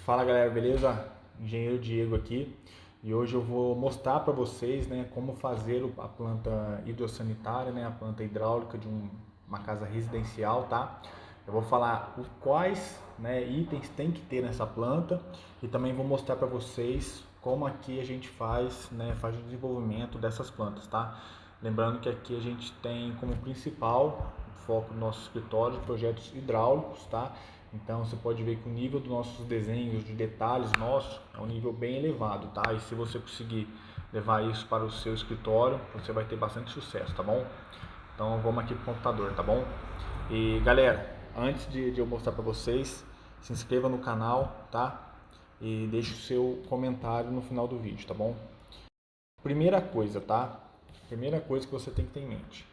Fala galera, beleza? Engenheiro Diego aqui e hoje eu vou mostrar para vocês, como fazer a planta hidrossanitária, a planta hidráulica de uma casa residencial, tá? Eu vou falar quais, itens tem que ter nessa planta e também vou mostrar para vocês como aqui a gente faz, faz o desenvolvimento dessas plantas, tá? Lembrando que aqui a gente tem como principal foco no nosso escritório de projetos hidráulicos, tá? Então você pode ver que o nível dos nossos desenhos, de detalhes nossos, é um nível bem elevado, tá? E se você conseguir levar isso para o seu escritório, você vai ter bastante sucesso, tá bom? Então vamos aqui pro computador, tá bom? E galera, antes de eu mostrar para vocês, se inscreva no canal, tá? E deixe o seu comentário no final do vídeo, tá bom? Primeira coisa, tá? Primeira coisa que você tem que ter em mente.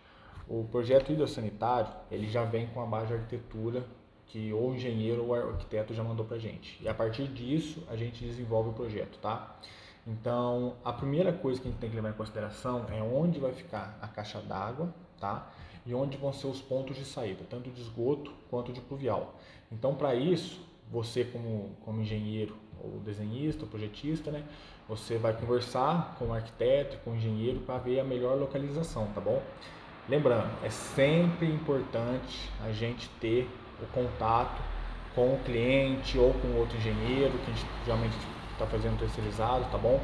O projeto hidrossanitário, ele já vem com a base de arquitetura que ou o engenheiro ou o arquiteto já mandou pra gente. E a partir disso, a gente desenvolve o projeto, tá? Então, a primeira coisa que a gente tem que levar em consideração é onde vai ficar a caixa d'água, tá? E onde vão ser os pontos de saída, tanto de esgoto quanto de pluvial. Então, para isso, você como engenheiro ou desenhista, ou projetista, você vai conversar com o arquiteto, com o engenheiro para ver a melhor localização, tá bom? Lembrando, é sempre importante a gente ter o contato com o cliente ou com outro engenheiro, que a gente geralmente está fazendo terceirizado, tá bom?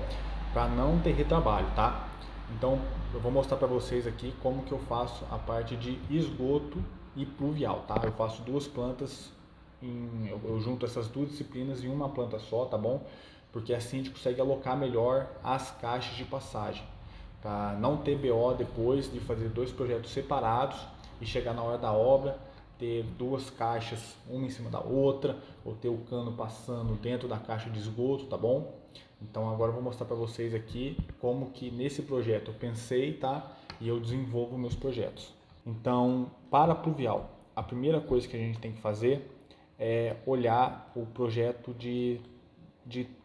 Para não ter retrabalho, tá? Então, eu vou mostrar para vocês aqui como que eu faço a parte de esgoto e pluvial, tá? Eu faço duas plantas, eu junto essas duas disciplinas em uma planta só, tá bom? Porque assim a gente consegue alocar melhor as caixas de passagem, para não ter BO depois de fazer dois projetos separados e chegar na hora da obra ter duas caixas uma em cima da outra, ou ter o cano passando dentro da caixa de esgoto, tá bom? Então agora eu vou mostrar para vocês aqui como que nesse projeto eu pensei, tá? E eu desenvolvo meus projetos. Então, para pluvial, a primeira coisa que a gente tem que fazer é olhar o projeto de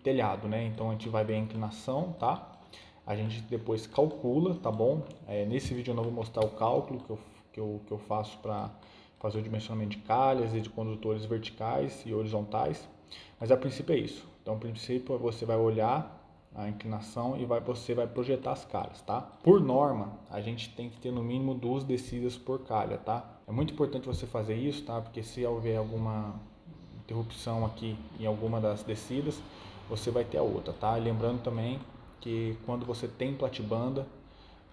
telhado, Então a gente vai ver a inclinação, tá? A gente depois calcula, tá bom? Nesse vídeo eu não vou mostrar o cálculo que eu faço para fazer o dimensionamento de calhas e de condutores verticais e horizontais, mas a princípio é isso. Então, a princípio, você vai olhar a inclinação e você vai projetar as calhas, tá? Por norma, a gente tem que ter no mínimo 2 descidas por calha, tá? É muito importante você fazer isso, tá? Porque se houver alguma interrupção aqui em alguma das descidas, você vai ter a outra, tá? Lembrando também que quando você tem platibanda,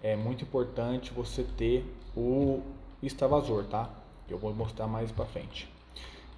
é muito importante você ter o extravasor, tá? Eu vou mostrar mais para frente.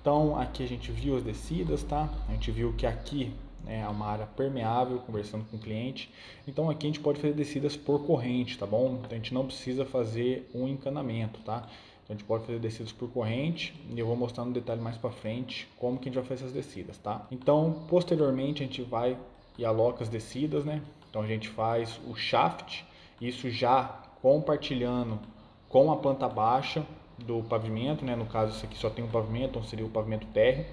Então aqui a gente viu as descidas, tá? A gente viu que aqui é uma área permeável, conversando com o cliente. Então aqui a gente pode fazer descidas por corrente, tá bom? Então a gente não precisa fazer um encanamento, tá? Então a gente pode fazer descidas por corrente e eu vou mostrar no detalhe mais para frente como que a gente vai fazer essas descidas, tá? Então posteriormente a gente vai e aloca as descidas, Então a gente faz o shaft, isso já compartilhando com a planta baixa do pavimento, No caso, isso aqui só tem um pavimento, então seria o pavimento térreo,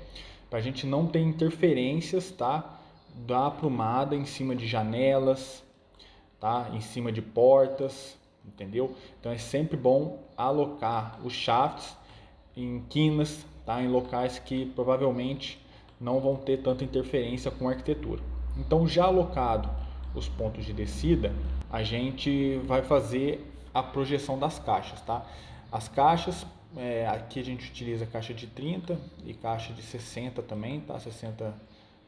para a gente não ter interferências, tá? Da aprumada em cima de janelas, tá? Em cima de portas, entendeu? Então é sempre bom alocar os shafts em quinas, tá? Em locais que provavelmente não vão ter tanta interferência com a arquitetura. Então, já alocado os pontos de descida, a gente vai fazer a projeção das caixas, tá? As caixas, aqui a gente utiliza caixa de 30 e caixa de 60 também, tá? 60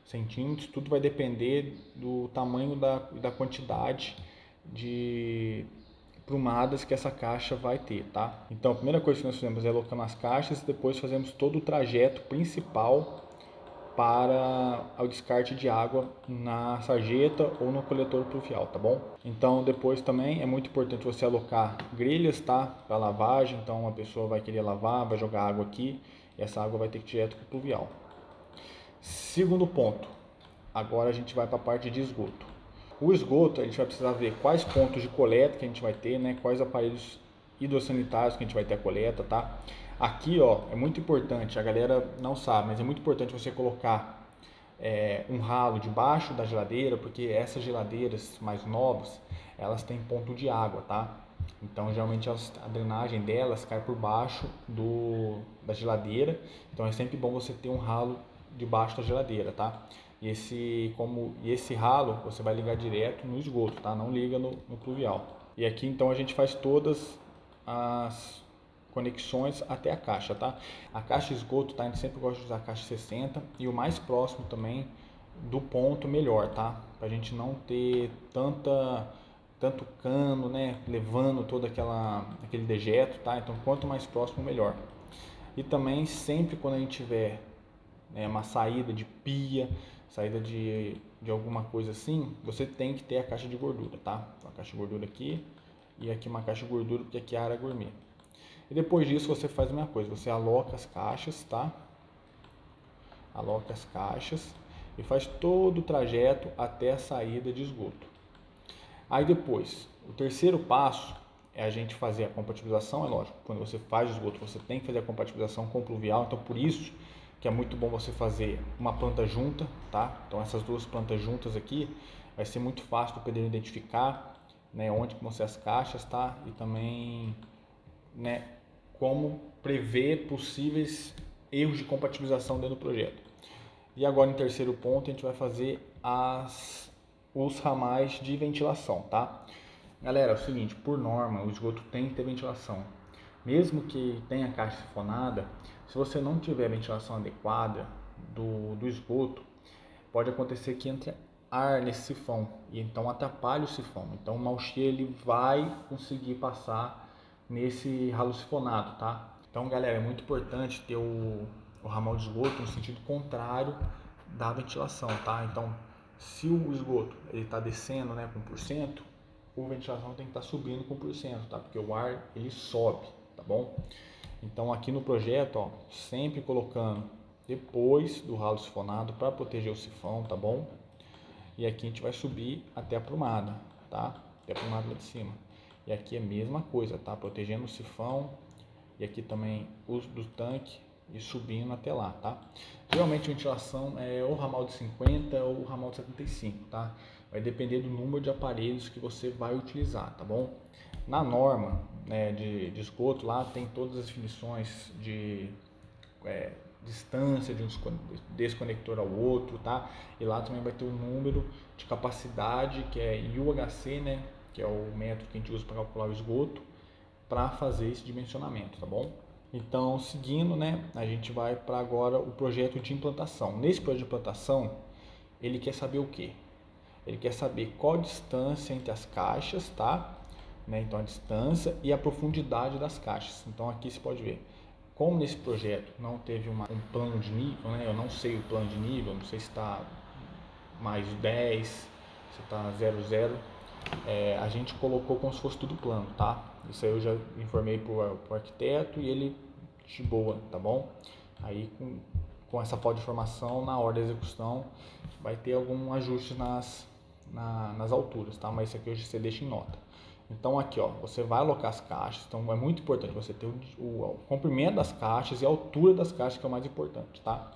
centímetros, tudo vai depender do tamanho da quantidade de prumadas que essa caixa vai ter, tá? Então a primeira coisa que nós fazemos é alocando as caixas e depois fazemos todo o trajeto principal para o descarte de água na sarjeta ou no coletor pluvial, tá bom? Então depois também é muito importante você alocar grelhas, tá? Para lavagem, então a pessoa vai querer lavar, vai jogar água aqui e essa água vai ter que ir direto para o pluvial. Segundo ponto, agora a gente vai para a parte de esgoto. O esgoto, a gente vai precisar ver quais pontos de coleta que a gente vai ter, Quais aparelhos hidrossanitários que a gente vai ter a coleta, tá? Aqui, ó, é muito importante, a galera não sabe, mas é muito importante você colocar um ralo debaixo da geladeira, porque essas geladeiras mais novas, elas têm ponto de água, tá? Então, geralmente a drenagem delas cai por baixo da geladeira, então é sempre bom você ter um ralo debaixo da geladeira, tá? E esse ralo você vai ligar direto no esgoto, tá? Não liga no pluvial. E aqui então a gente faz todas as conexões até a caixa, tá? A caixa de esgoto, tá? A gente sempre gosta de usar a caixa 60 e o mais próximo também do ponto melhor, tá? Pra gente não ter tanto cano, né? Levando todo aquele dejeto, tá? Então quanto mais próximo melhor. E também sempre quando a gente tiver uma saída de pia, saída de alguma coisa assim, você tem que ter a caixa de gordura, tá? Uma caixa de gordura aqui e aqui uma caixa de gordura, porque aqui é a área gourmet. E depois disso você faz a mesma coisa, você aloca as caixas, tá? Aloca as caixas e faz todo o trajeto até a saída de esgoto. Aí depois, o terceiro passo é a gente fazer a compatibilização, é lógico, quando você faz o esgoto você tem que fazer a compatibilização com o pluvial, então por isso que é muito bom você fazer uma planta junta, tá? Então essas duas plantas juntas aqui vai ser muito fácil para o pedreiro identificar, né, onde que vão ser as caixas, tá? E também, né, como prever possíveis erros de compatibilização dentro do projeto. E agora em terceiro ponto a gente vai fazer os ramais de ventilação, tá? Galera, é o seguinte, por norma o esgoto tem que ter ventilação. Mesmo que tenha caixa sifonada, se você não tiver ventilação adequada do esgoto, pode acontecer que entre ar nesse sifão e então atrapalhe o sifão. Então o mau cheiro ele vai conseguir passar nesse ralo sifonado, tá? Então, galera, é muito importante ter o ramal de esgoto no sentido contrário da ventilação, tá? Então, se o esgoto ele está descendo, né, com 1%, a ventilação tem que estar subindo com 1%, tá? Porque o ar ele sobe, tá bom? Então, aqui no projeto, ó, sempre colocando depois do ralo sifonado para proteger o sifão, tá bom? E aqui a gente vai subir até a prumada, tá? Até a prumada lá de cima. E aqui é a mesma coisa, tá? Protegendo o sifão e aqui também uso do tanque e subindo até lá, tá? Geralmente a ventilação é ou ramal de 50 ou ramal de 75, tá? Vai depender do número de aparelhos que você vai utilizar, tá bom? Na norma, né, de esgoto lá tem todas as definições de distância de um desconector ao outro, tá? E lá também vai ter o número de capacidade que é UHC, né? Que é o método que a gente usa para calcular o esgoto, para fazer esse dimensionamento, tá bom? Então, seguindo, né, a gente vai para agora o projeto de implantação. Nesse projeto de implantação, ele quer saber o quê? Ele quer saber qual a distância entre as caixas, tá? Né, então, a distância e a profundidade das caixas. Então, aqui você pode ver, como nesse projeto não teve um plano de nível, né, eu não sei o plano de nível, não sei se está mais 10, se está 00, a gente colocou como se fosse tudo plano, tá? Isso aí eu já informei pro arquiteto e ele de boa, tá bom? Aí com essa falta de informação, na hora da execução, vai ter algum ajuste nas alturas, tá? Mas isso aqui hoje você deixa em nota. Então aqui, ó, você vai alocar as caixas, então é muito importante você ter o comprimento das caixas e a altura das caixas, que é o mais importante, tá?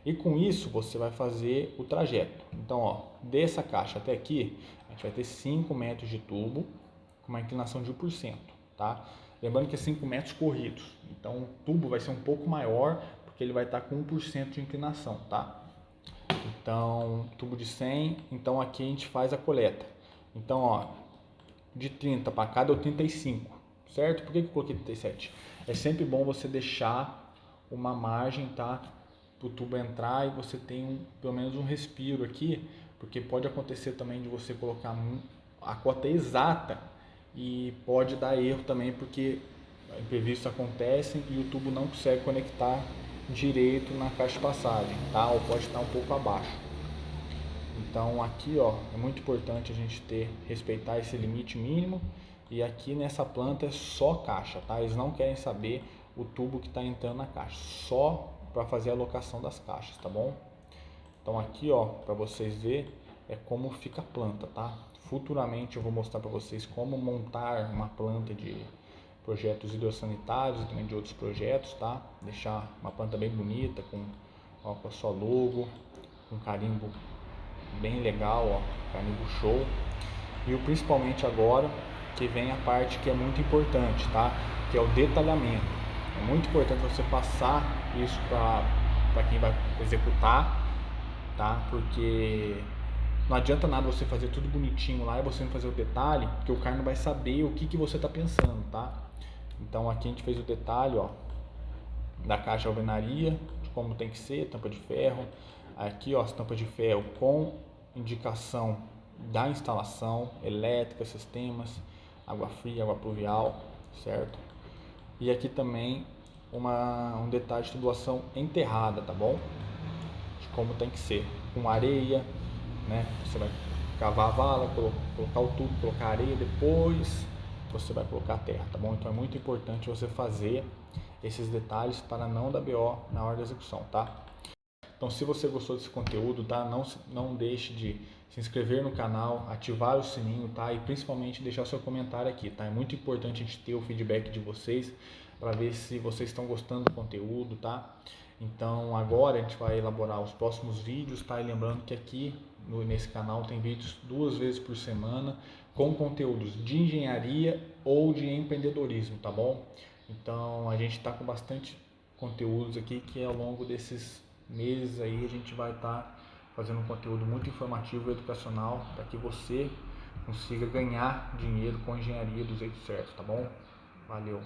E com isso você vai fazer o trajeto. Então, ó, dessa caixa até aqui, a gente vai ter 5 metros de tubo com uma inclinação de 1%, tá? Lembrando que é 5 metros corridos, então o tubo vai ser um pouco maior, porque ele vai estar com 1% de inclinação, tá? Então, tubo de 100, então aqui a gente faz a coleta. Então, ó, de 30 para cá deu 35, certo? Por que eu coloquei 37? É sempre bom você deixar uma margem, tá? Para o tubo entrar e você tem pelo menos um respiro aqui, porque pode acontecer também de você colocar a cota exata e pode dar erro também, porque imprevistos acontecem e o tubo não consegue conectar direito na caixa de passagem, tá? Ou pode estar um pouco abaixo. Então aqui, ó, é muito importante a gente respeitar esse limite mínimo, e aqui nessa planta é só caixa, tá? Eles não querem saber o tubo que está entrando na caixa, só para fazer a alocação das caixas, tá bom? Então aqui, ó, para vocês verem como fica a planta, tá? Futuramente eu vou mostrar para vocês como montar uma planta de projetos hidrossanitários e também de outros projetos, tá? Deixar uma planta bem bonita, com a sua logo, com carimbo bem legal, ó, carimbo show. E principalmente agora que vem a parte que é muito importante, tá? Que é o detalhamento. É muito importante você passar isso para para quem vai executar, tá? Porque não adianta nada você fazer tudo bonitinho lá e você não fazer o detalhe, porque o cara não vai saber o que você está pensando, tá? Então aqui a gente fez o detalhe, ó, da caixa de alvenaria, de como tem que ser, tampa de ferro. Aqui, ó, as tampas de ferro com indicação da instalação elétrica, sistemas, água fria, água pluvial, certo? E aqui também um detalhe de tubulação enterrada, tá bom? De como tem que ser, com areia, né? Você vai cavar a vala, colocar o tubo, colocar areia, depois você vai colocar a terra, tá bom? Então é muito importante você fazer esses detalhes para não dar BO na hora da execução, tá? Então, se você gostou desse conteúdo, tá? Não deixe de se inscrever no canal, ativar o sininho, tá? E principalmente deixar seu comentário aqui, tá? É muito importante a gente ter o feedback de vocês para ver se vocês estão gostando do conteúdo, tá? Então, agora a gente vai elaborar os próximos vídeos, tá? E lembrando que aqui nesse canal tem vídeos 2 vezes por semana com conteúdos de engenharia ou de empreendedorismo, tá bom? Então, a gente está com bastante conteúdos aqui que ao longo desses meses aí a gente vai estar fazendo um conteúdo muito informativo e educacional para que você consiga ganhar dinheiro com engenharia do jeito certo, tá bom? Valeu!